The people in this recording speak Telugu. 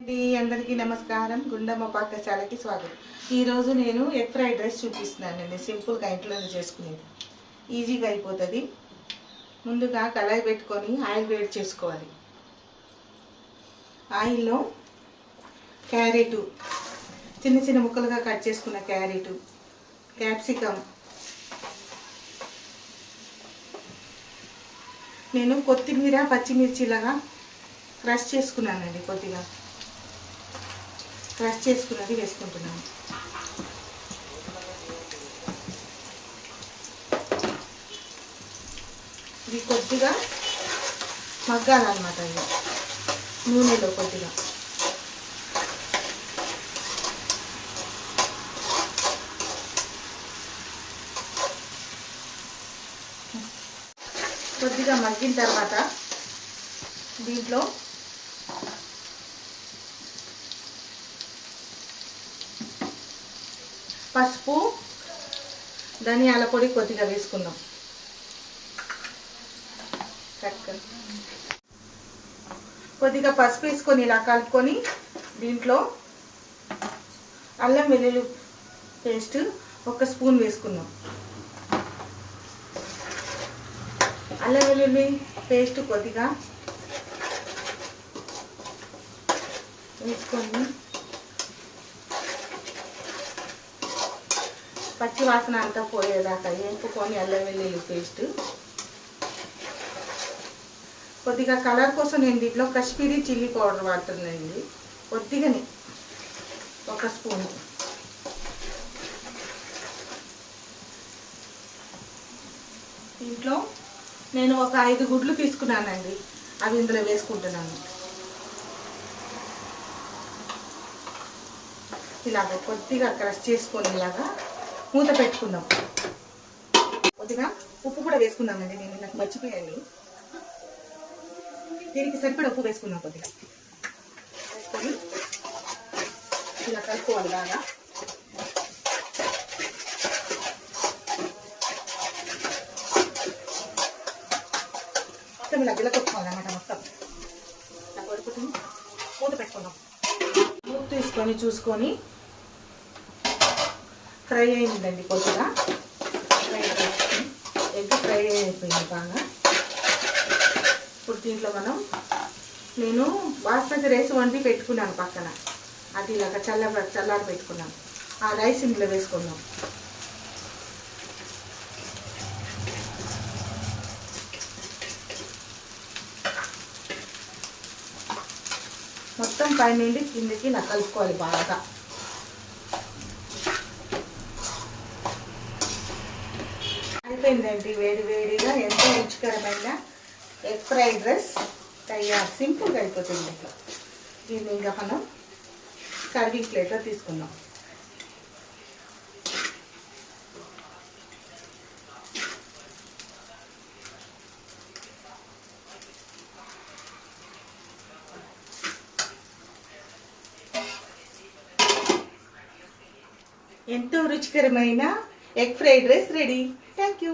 అందరికీ నమస్కారం. గుండమ్మ పాకశాలకి స్వాగతం. ఈరోజు నేను ఎగ్ ఫ్రైడ్ రైస్ చూపిస్తున్నానండి. సింపుల్గా ఇంట్లోనే చేసుకునేది, ఈజీగా అయిపోతుంది. ముందుగా కళాయి పెట్టుకొని ఆయిల్ వేడి చేసుకోవాలి. ఆయిల్లో క్యారెటు, చిన్న చిన్న ముక్కలుగా కట్ చేసుకున్న క్యారెటు, క్యాప్సికమ్, నేను కొత్తిమీర పచ్చిమిర్చిలాగా క్రష్ చేసుకున్నానండి. కొద్దిగా క్రష్ చేసుకున్నది వేసుకుంటున్నాను. ఇది కొద్దిగా మగ్గాలన్నమాట. ఇది నూనెలో కొద్దిగా మగ్గిన తర్వాత దీంట్లో పసుపు, ధనియాల పొడి కొద్దిగా వేసుకుందాం. కొద్దిగా పసుపు వేసుకొని ఇలా కలుపుకొని దీంట్లో అల్లం వెల్లుల్లి పేస్ట్ 1 స్పూన్ వేసుకుందాం. అల్లం వెల్లుల్లి పేస్ట్ కొద్దిగా వేసుకొని పచ్చి వాసన అంతా పోయేదాకా వేపుకొని అల్లం వెల్లుల్లి పేస్ట్. కొద్దిగా కలర్ కోసం నేను దీంట్లో కాశ్మీరీ చిల్లీ పౌడర్ వాడుతున్నానండి. కొద్దిగానే 1 స్పూన్. దీంట్లో నేను ఒక 5 గుడ్లు తీసుకున్నానండి. అవి ఇందులో వేసుకుంటున్నాను. ఇలాగ కొద్దిగా క్రష్ చేసుకొని ఇలాగా మూత పెట్టుకుందాం. కొద్దిగా ఉప్పు కూడా వేసుకుందామండి. నేను నాకు మర్చిపోయాను. దీనికి సరిపడా ఉప్పు వేసుకుందాం. కొద్దిగా వేసుకొని ఇలా కలుపుకోవాలి బాగా. మొత్తం ఇలా గిలకొట్టుకోవాలన్నమాట. మొత్తం ఇలా కొడుకుతుంది. మూత పెట్టుకుందాం. మూత తీసుకొని చూసుకొని ఫ్రై అయిందండి. కొద్దిగా ఎగ్ ఫ్రై అయిపోయింది బాగా. ఇప్పుడు దీంట్లో నేను బాస్మతి రైస్ వండి పెట్టుకున్నాను పక్కన. అది ఇలాగ చల్లారి పెట్టుకున్నాను. ఆ రైస్ ఇందులో వేసుకుందాం. మొత్తం పై నుండి కిందకి ఇలా కలుపుకోవాలి బాగా. అయిపోయిందండి. వేడిగా ఎంతో రుచికరమైన ఎగ్ ఫ్రైడ్ రైస్ తయారు. సింపుల్గా అయిపోతుంది. ఇంట్లో దీన్ని ఇంకా మనం సర్వింగ్ ప్లేట్లో తీసుకుందాం. ఎంతో రుచికరమైన egg fried rice ready. Thank you.